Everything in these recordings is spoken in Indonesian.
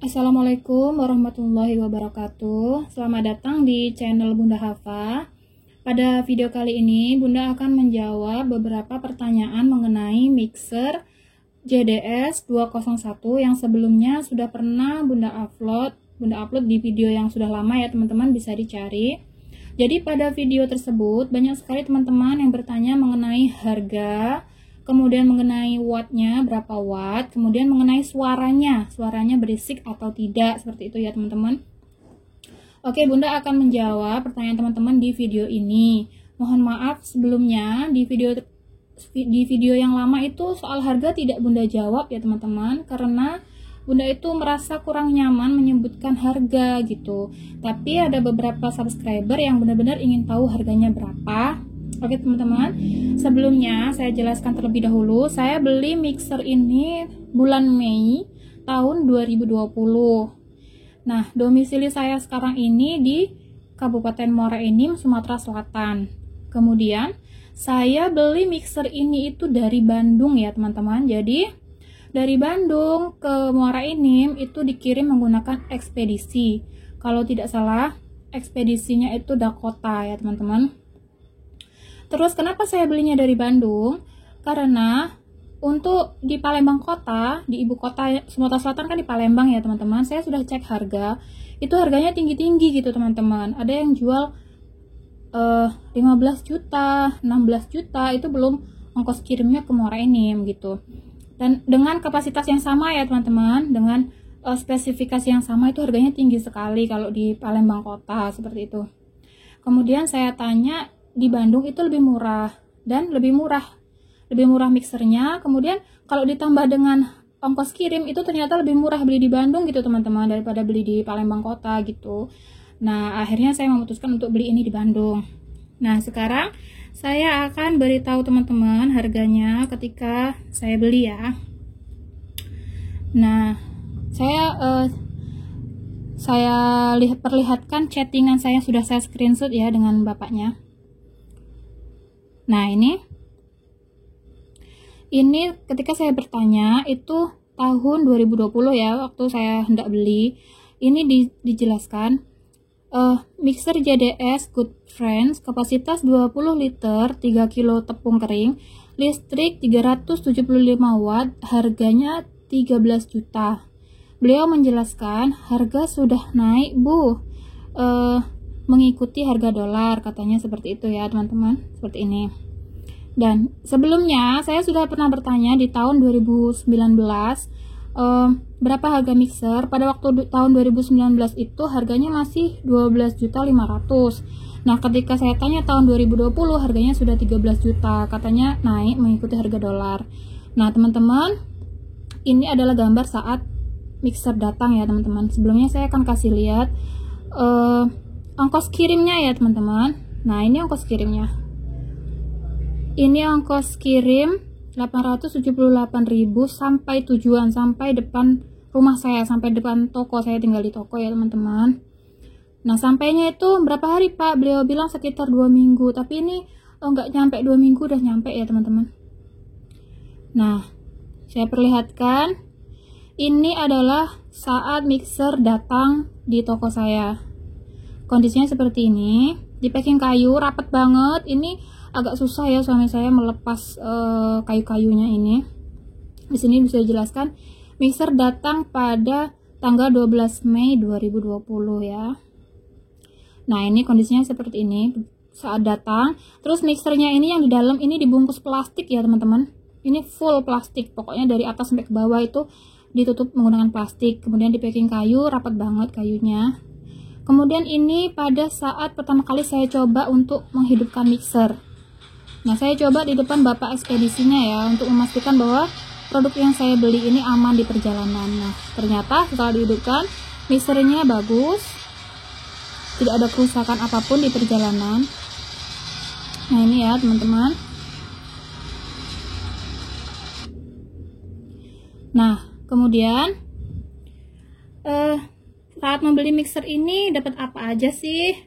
Assalamualaikum warahmatullahi wabarakatuh. Selamat datang di channel Bunda Hafa. Pada video kali ini, Bunda akan menjawab beberapa pertanyaan mengenai mixer JDS 201 yang sebelumnya sudah pernah Bunda upload di video yang sudah lama ya teman-teman, bisa dicari. Jadi pada video tersebut banyak sekali teman-teman yang bertanya mengenai harga, kemudian mengenai wattnya berapa watt, kemudian mengenai suaranya berisik atau tidak, seperti itu ya teman-teman. Oke, Bunda akan menjawab pertanyaan teman-teman di video ini. Mohon maaf sebelumnya di video yang lama itu soal harga tidak Bunda jawab ya teman-teman, karena Bunda itu merasa kurang nyaman menyebutkan harga gitu. Tapi ada beberapa subscriber yang benar-benar ingin tahu harganya berapa. Oke teman-teman, sebelumnya saya jelaskan terlebih dahulu, saya beli mixer ini bulan Mei tahun 2020. Nah, domisili saya sekarang ini di Kabupaten Muara Enim, Sumatera Selatan. Kemudian, saya beli mixer ini itu dari Bandung ya teman-teman. Jadi, dari Bandung ke Muara Enim itu dikirim menggunakan ekspedisi. Kalau tidak salah, ekspedisinya itu Dakota ya teman-teman. Terus kenapa saya belinya dari Bandung? Karena untuk di Palembang kota, di ibu kota Sumatera Selatan kan di Palembang ya teman-teman, saya sudah cek harga, itu harganya tinggi-tinggi gitu teman-teman. Ada yang jual 15 juta, 16 juta, itu belum ongkos kirimnya ke Muara Enim gitu. Dan dengan kapasitas yang sama ya teman-teman, dengan spesifikasi yang sama, itu harganya tinggi sekali kalau di Palembang kota, seperti itu. Kemudian saya tanya, di Bandung itu lebih murah dan lebih murah mixernya. Kemudian kalau ditambah dengan ongkos kirim itu ternyata lebih murah beli di Bandung gitu teman-teman daripada beli di Palembang kota gitu. Nah, akhirnya saya memutuskan untuk beli ini di Bandung. Nah, sekarang saya akan beritahu teman-teman harganya ketika saya beli ya. Nah, saya perlihatkan chattingan saya, sudah saya screenshot ya dengan bapaknya. Nah, ini ketika saya bertanya itu tahun 2020 ya, waktu saya hendak beli. Ini dijelaskan mixer JDS Good Friends, kapasitas 20 liter, 3 kilo tepung kering, listrik 375 watt, harganya 13 juta. Beliau menjelaskan harga sudah naik Bu, mengikuti harga dolar, katanya seperti itu ya teman-teman, seperti ini. Dan sebelumnya saya sudah pernah bertanya di tahun 2019 berapa harga mixer. Pada waktu tahun 2019 itu harganya masih 12.500.000. Nah, ketika saya tanya tahun 2020 harganya sudah 13 juta, katanya naik mengikuti harga dolar. Nah teman-teman, ini adalah gambar saat mixer datang ya teman-teman. Sebelumnya saya akan kasih lihat ongkos kirimnya ya teman-teman. Nah, ini ongkos kirimnya. Ini ongkos kirim 878.000 sampai tujuan, sampai depan rumah saya, sampai depan toko. Saya tinggal di toko ya teman-teman. Nah, sampainya itu berapa hari Pak? Beliau bilang sekitar 2 minggu, tapi ini nggak nyampe 2 minggu udah nyampe ya teman-teman. Nah, saya perlihatkan ini adalah saat mixer datang di toko saya. Kondisinya seperti ini, di packing kayu, rapat banget. Ini agak susah ya suami saya melepas kayu-kayunya ini. Di sini bisa dijelaskan, mixer datang pada tanggal 12 Mei 2020 ya. Nah, ini kondisinya seperti ini saat datang. Terus mixernya ini yang di dalam ini dibungkus plastik ya teman-teman. Ini full plastik, pokoknya dari atas sampai ke bawah itu ditutup menggunakan plastik. Kemudian di packing kayu, rapat banget kayunya. Kemudian ini pada saat pertama kali saya coba untuk menghidupkan mixer. Nah, saya coba di depan bapak ekspedisinya ya, untuk memastikan bahwa produk yang saya beli ini aman di perjalanan. Nah, ternyata setelah dihidupkan, mixernya bagus, tidak ada kerusakan apapun di perjalanan. Nah, ini ya teman-teman. Nah, kemudian saat membeli mixer ini dapat apa aja sih?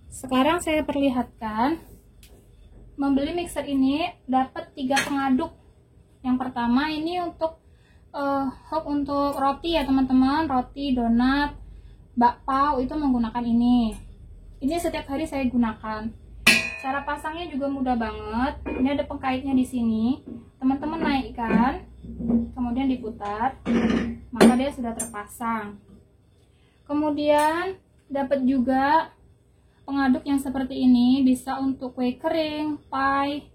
Sekarang saya perlihatkan. Membeli mixer ini dapat 3 pengaduk. Yang pertama ini untuk hook untuk roti ya teman-teman, roti, donat, bakpao itu menggunakan ini. Ini setiap hari saya gunakan. Cara pasangnya juga mudah banget. Ini ada pengkaitnya di sini. Teman-teman naikkan, kemudian diputar, maka dia sudah terpasang. Kemudian dapat juga pengaduk yang seperti ini, bisa untuk kue kering, pie,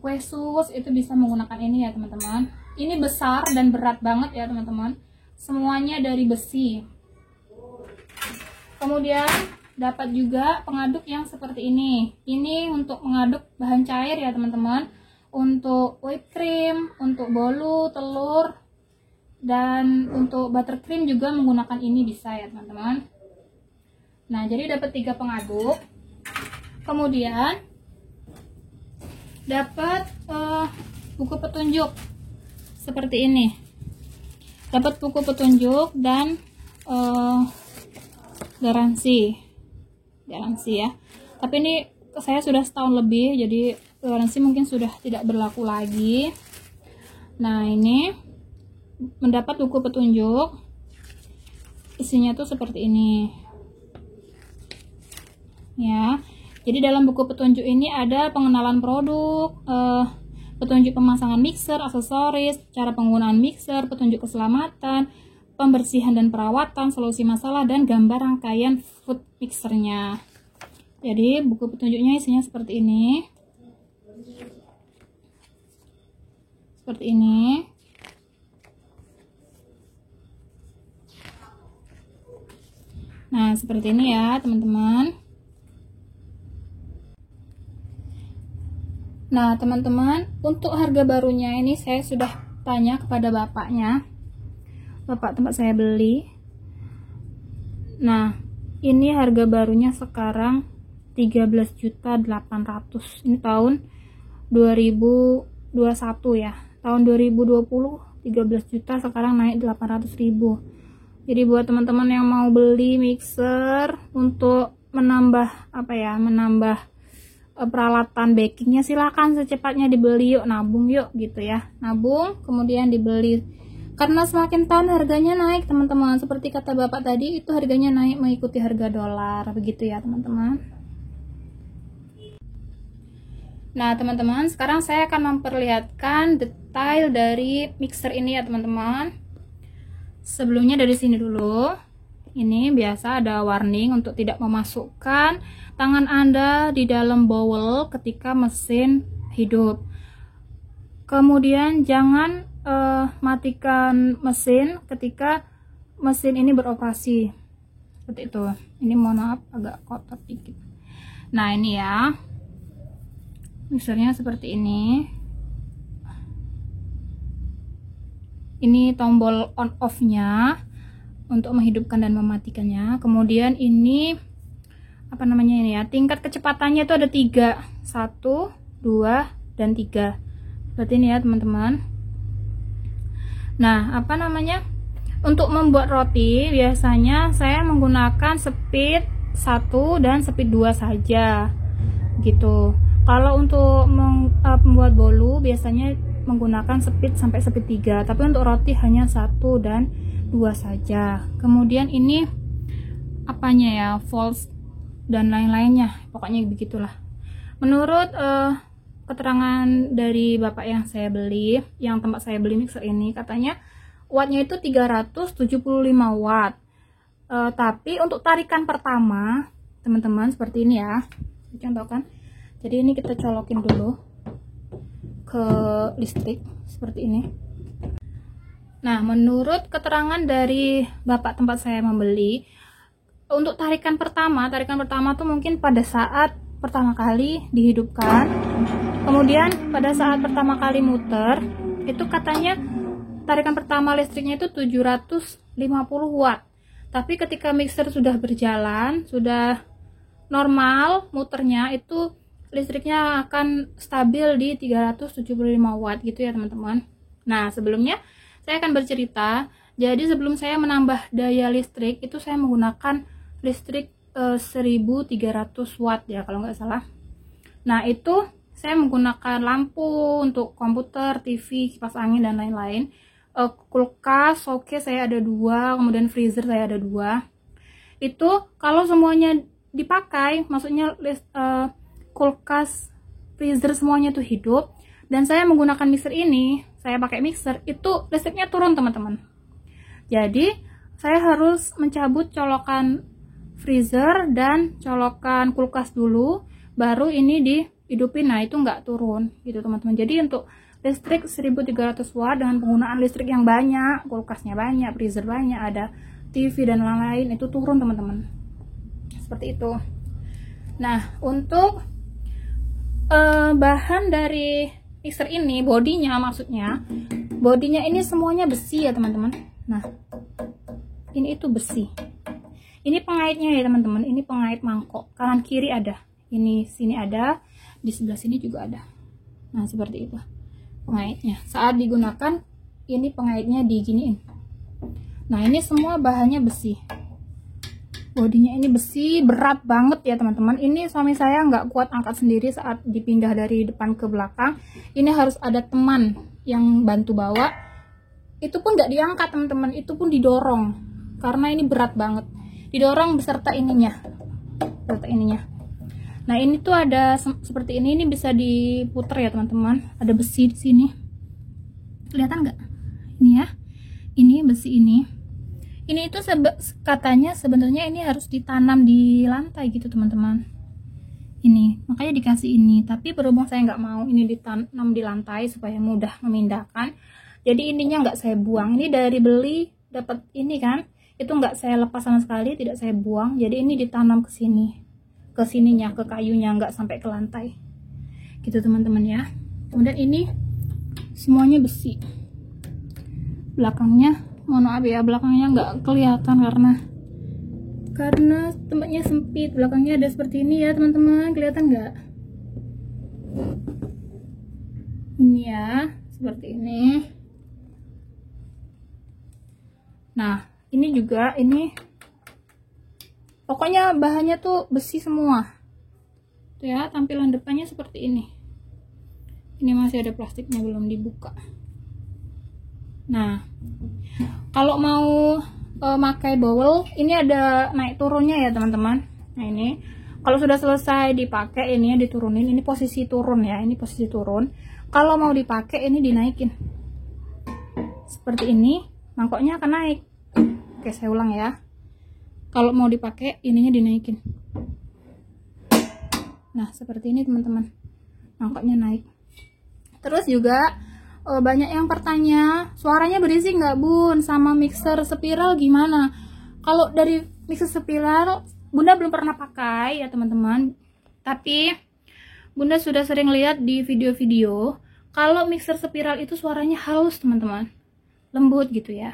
kue sus, itu bisa menggunakan ini ya teman-teman. Ini besar dan berat banget ya teman-teman. Semuanya dari besi. Kemudian dapat juga pengaduk yang seperti ini. Ini untuk mengaduk bahan cair ya teman-teman. Untuk whipped cream, untuk bolu, telur, dan untuk buttercream juga menggunakan ini bisa ya teman-teman. Nah, jadi dapat 3 pengaduk. Kemudian dapat buku petunjuk seperti ini. Dapat buku petunjuk dan garansi ya. Tapi ini saya sudah setahun lebih, jadi garansi mungkin sudah tidak berlaku lagi. Nah, ini mendapat buku petunjuk, isinya tuh seperti ini ya. Jadi dalam buku petunjuk ini ada pengenalan produk, petunjuk pemasangan mixer, aksesoris, cara penggunaan mixer, petunjuk keselamatan, pembersihan dan perawatan, solusi masalah, dan gambar rangkaian food mixernya. Jadi buku petunjuknya isinya seperti ini. Seperti ini. Nah, seperti ini ya teman-teman. Nah teman-teman, untuk harga barunya ini saya sudah tanya kepada bapaknya, bapak tempat saya beli. Nah, ini harga barunya sekarang 13.800.000. Ini tahun 2021 ya. Tahun 2020 13 juta, sekarang naik 800.000. Jadi buat teman-teman yang mau beli mixer untuk menambah menambah peralatan bakingnya, silahkan secepatnya dibeli, yuk nabung yuk gitu ya. Nabung kemudian dibeli. Karena semakin tahun harganya naik teman-teman, seperti kata bapak tadi, itu harganya naik mengikuti harga dolar, begitu ya teman-teman. Nah teman-teman, sekarang saya akan memperlihatkan detail dari mixer ini ya teman-teman. Sebelumnya dari sini dulu, ini biasa ada warning untuk tidak memasukkan tangan Anda di dalam bowl ketika mesin hidup. Kemudian jangan matikan mesin ketika mesin ini beroperasi, seperti itu. Ini mohon maaf agak kotor dikit. Nah ini ya, mixernya seperti ini. Ini tombol on off nya untuk menghidupkan dan mematikannya. Kemudian ini ini ya, tingkat kecepatannya itu ada 3, 1, 2, dan 3. Seperti ini ya teman-teman. Nah untuk membuat roti biasanya saya menggunakan speed 1 dan speed 2 saja gitu. Kalau untuk membuat bolu biasanya menggunakan speed sampai speed 3, tapi untuk roti hanya 1 dan 2 saja. Kemudian ini volts dan lain-lainnya, pokoknya begitulah. Menurut keterangan dari bapak yang saya beli, yang tempat saya beli mixer ini, katanya wattnya itu 375 watt. Tapi untuk tarikan pertama teman-teman seperti ini ya, dicontohkan. Jadi ini kita colokin dulu ke listrik seperti ini. Nah menurut keterangan dari bapak tempat saya membeli, untuk tarikan pertama tuh mungkin pada saat pertama kali dihidupkan, kemudian pada saat pertama kali muter itu katanya tarikan pertama listriknya itu 750 watt. Tapi ketika mixer sudah berjalan, sudah normal muternya, itu listriknya akan stabil di 375 watt gitu ya teman-teman. Nah sebelumnya saya akan bercerita. Jadi sebelum saya menambah daya listrik itu saya menggunakan listrik 1300 watt ya kalau nggak salah. Nah itu saya menggunakan lampu untuk komputer, TV, kipas angin dan lain-lain. kulkas, showcase saya ada 2, kemudian freezer saya ada 2. Itu kalau semuanya dipakai, maksudnya kulkas, freezer semuanya tuh hidup, dan saya menggunakan mixer ini, saya pakai mixer, itu listriknya turun teman-teman. Jadi saya harus mencabut colokan freezer dan colokan kulkas dulu, baru ini dihidupin. Nah itu nggak turun gitu teman-teman. Jadi untuk listrik 1300 watt dengan penggunaan listrik yang banyak, kulkasnya banyak, freezer banyak, ada TV dan lain-lain, itu turun teman-teman. Seperti itu. Nah untuk bahan dari mixer ini, bodinya maksudnya, bodinya ini semuanya besi ya teman-teman. Nah ini itu besi. Ini pengaitnya ya teman-teman, ini pengait mangkok, kanan kiri ada, ini sini ada, di sebelah sini juga ada. Nah seperti itu pengaitnya. Saat digunakan ini pengaitnya diginiin. Nah ini semua bahannya besi, bodinya ini besi, berat banget ya teman-teman. Ini suami saya nggak kuat angkat sendiri saat dipindah dari depan ke belakang. Ini harus ada teman yang bantu bawa. Itu pun nggak diangkat teman-teman, itu pun didorong karena ini berat banget. Didorong beserta ininya, Nah ini tuh ada seperti ini bisa diputer ya teman-teman. Ada besi di sini, kelihatan nggak? Ini ya, ini besi ini. Ini itu katanya sebenarnya ini harus ditanam di lantai gitu teman-teman. Ini makanya dikasih ini, tapi berhubung saya nggak mau ini ditanam di lantai supaya mudah memindahkan. Jadi ininya nggak saya buang. Ini dari beli dapat ini kan. Itu nggak saya lepas sama sekali, tidak saya buang. Jadi ini ditanam ke sini, ke sininya, ke kayunya, nggak sampai ke lantai gitu teman-teman ya. Kemudian ini semuanya besi. Belakangnya mohon maaf ya, belakangnya nggak kelihatan karena tempatnya sempit. Belakangnya ada seperti ini ya teman-teman, kelihatan nggak? Ini ya, seperti ini. Nah ini juga, ini pokoknya bahannya tuh besi semua tuh ya. Tampilan depannya seperti ini. Ini masih ada plastiknya belum dibuka. Nah kalau mau pakai bowl, ini ada naik turunnya ya teman-teman. Nah ini kalau sudah selesai dipakai, ini ya diturunin. Ini posisi turun ya, ini posisi turun. Kalau mau dipakai ini dinaikin seperti ini, mangkoknya akan naik. Oke saya ulang ya, kalau mau dipakai ininya dinaikin. Nah seperti ini teman-teman, mangkoknya naik. Terus juga banyak yang bertanya, suaranya berisik nggak bun, sama mixer spiral gimana? Kalau dari mixer spiral bunda belum pernah pakai ya teman-teman, tapi bunda sudah sering lihat di video-video. Kalau mixer spiral itu suaranya halus teman-teman, lembut gitu ya.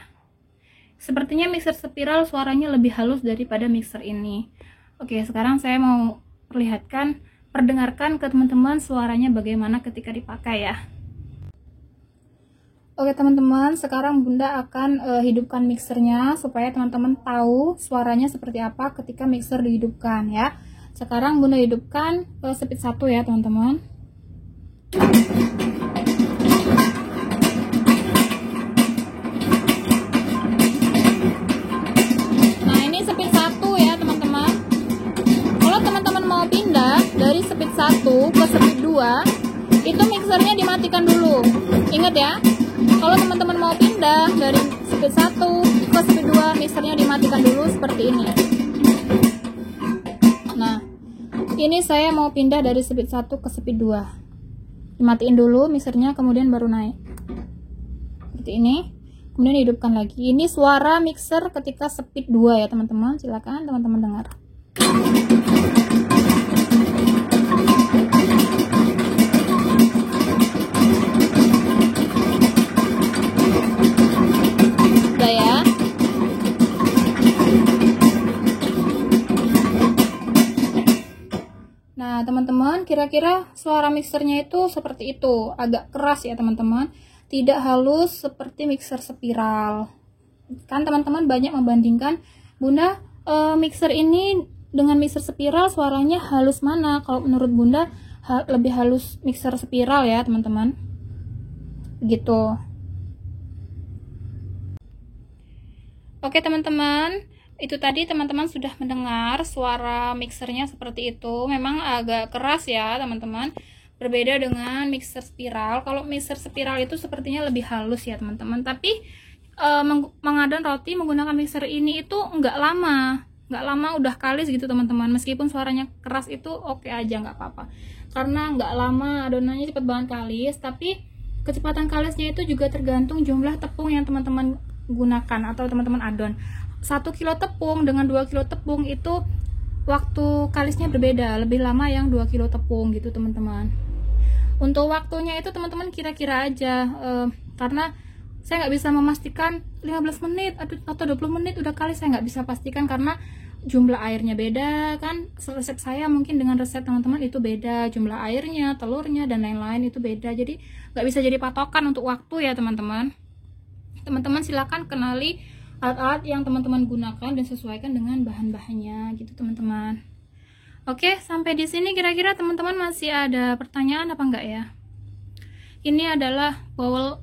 Sepertinya mixer spiral suaranya lebih halus daripada mixer ini. Oke sekarang saya mau perdengarkan ke teman-teman suaranya bagaimana ketika dipakai ya. Oke teman-teman, sekarang bunda akan hidupkan mixernya supaya teman-teman tahu suaranya seperti apa ketika mixer dihidupkan ya. Sekarang bunda hidupkan speed 1 ya teman-teman. Nah ini speed 1 ya teman-teman. Kalau teman-teman mau pindah dari speed 1 ke speed 2, itu mixernya dimatikan dulu. Ingat ya, kalau teman-teman mau pindah dari speed 1 ke speed 2, mixernya dimatikan dulu seperti ini. Nah ini saya mau pindah dari speed 1 ke speed 2, dimatiin dulu mixernya, kemudian baru naik seperti ini, kemudian hidupkan lagi. Ini suara mixer ketika speed 2 ya teman-teman. Silakan teman-teman dengar. Udah ya. Nah teman-teman, kira-kira suara mixernya itu seperti itu, agak keras ya teman-teman, tidak halus seperti mixer spiral. Kan teman-teman banyak membandingkan, bunda mixer ini dengan mixer spiral suaranya halus mana? Kalau menurut bunda lebih halus mixer spiral ya teman-teman, gitu. Oke teman-teman, itu tadi teman-teman sudah mendengar suara mixernya seperti itu. Memang agak keras ya teman-teman, berbeda dengan mixer spiral. Kalau mixer spiral itu sepertinya lebih halus ya teman-teman, tapi mengadon roti menggunakan mixer ini itu nggak lama udah kalis gitu teman-teman. Meskipun suaranya keras itu oke aja, nggak apa-apa, karena nggak lama adonannya cepet banget kalis. Tapi kecepatan kalisnya itu juga tergantung jumlah tepung yang teman-teman gunakan atau teman-teman adon. 1 kilo tepung dengan 2 kilo tepung itu waktu kalisnya berbeda, lebih lama yang 2 kilo tepung gitu teman-teman. Untuk waktunya itu teman-teman kira-kira aja, karena saya nggak bisa memastikan 15 menit atau 20 menit udah kalis, saya nggak bisa pastikan karena jumlah airnya beda kan. Resep saya mungkin dengan resep teman-teman itu beda, jumlah airnya, telurnya, dan lain-lain itu beda, jadi nggak bisa jadi patokan untuk waktu ya teman-teman. Teman-teman silakan kenali alat-alat yang teman-teman gunakan dan sesuaikan dengan bahan-bahannya gitu teman-teman. Oke, sampai di sini kira-kira teman-teman masih ada pertanyaan apa enggak ya? Ini adalah bowl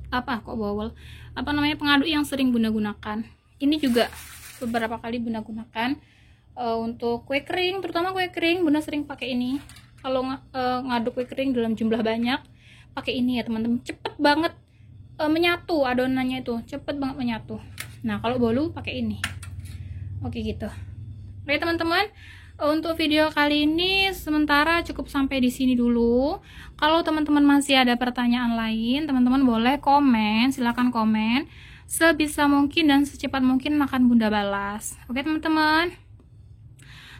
pengaduk yang sering Bunda gunakan. Ini juga beberapa kali Bunda gunakan untuk kue kering, terutama kue kering Bunda sering pakai ini. Kalau ngaduk kue kering dalam jumlah banyak, pakai ini ya teman-teman. Cepet banget menyatu adonannya, itu cepet banget menyatu. Nah kalau bolu pakai ini. Oke gitu. Oke teman-teman, untuk video kali ini sementara cukup sampai di sini dulu. Kalau teman-teman masih ada pertanyaan lain, teman-teman boleh komen, silakan komen. Sebisa mungkin dan secepat mungkin akan Bunda balas. Oke teman-teman.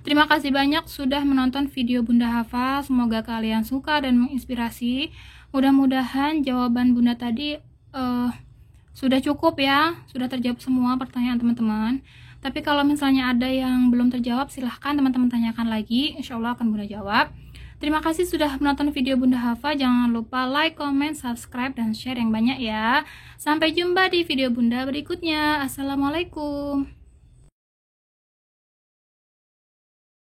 Terima kasih banyak sudah menonton video Bunda Hafa. Semoga kalian suka dan menginspirasi. Mudah-mudahan jawaban Bunda tadi sudah cukup ya, sudah terjawab semua pertanyaan teman-teman. Tapi kalau misalnya ada yang belum terjawab, silahkan teman-teman tanyakan lagi, insya Allah akan Bunda jawab. Terima kasih sudah menonton video Bunda Hafa. Jangan lupa like, comment, subscribe, dan share yang banyak ya. Sampai jumpa di video Bunda berikutnya. Assalamualaikum.